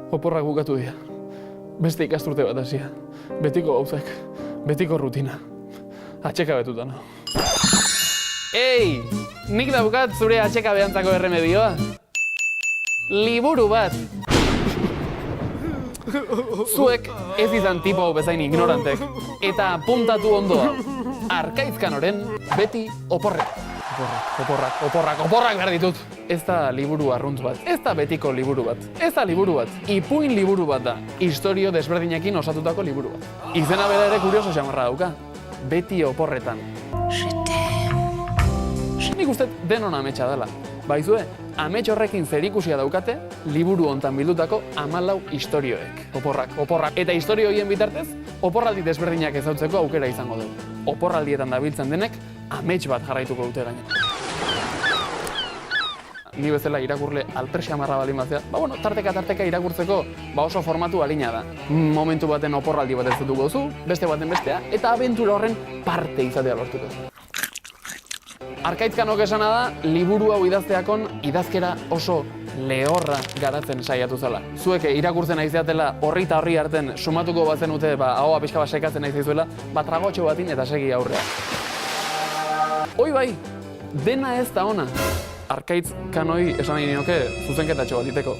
Oporrak bukatu dira. Beste ikasturte bat hasia. Betiko gauzak, betiko rutina. Atxekabetuta, no? Ei! Nik daukat zure atxekabeantzako erremedioa. Liburu bat! Zuek ez izan tipo hau bezain ignorantek. Eta puntatu ondoa. Arkaizkanoren beti oporrek. Oporrak behar ditut. Ez da liburu arruntz bat, ez da betiko liburu bat, ez da liburu bat. Ipuin liburu bat da, historio desberdinekin osatutako liburu bat. Izena bera ere kurioso xamarra dauka. Beti oporretan. Nik uste denon ametsa dela. Baizue, amets horrekin zerikusia daukate, liburu hontan bildutako 14 istorioek. Oporrak. Eta istorio horien bitartez, oporraldi desberdinak ezautzeko aukera izango dugu. Oporraldietan dabiltzen denek, amets bat jarraituko dute gainera. Ni bezala irakurle alperxamarra baldin bazea, tarteka irakurtzeko oso formatu alina da. Momentu baten oporraldi bat ez dutuko duzu, beste baten bestea, eta abentura horren parte izatea lortuko. Arkaizkanok esana da, liburu hau idazteakon idazkera oso lehorra garatzen saiatu zela. Zuek irakurtzen aizeatela horri eta horri arten sumatuko bazen ute, ahoa pixka bat sekatzen aizezuela, tragotxo batin eta segi aurrea. Hoi bai, dena ez da ona. Arkaitz kanoi esan nahi nioke zuzenketatxo bat iteko.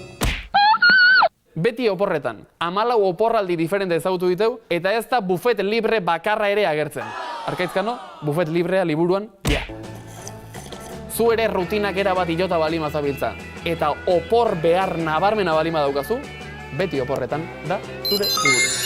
Beti oporretan, 14 oporraldi diferente ezagutu diteu, eta ez da bufet libre bakarra ere agertzen. Arkaitz kano, bufet librea liburuan, ja. Zu ere rutinak erabat ilota balima zabiltza, eta opor behar nabarmena balima daukazu, beti oporretan da zure liburu.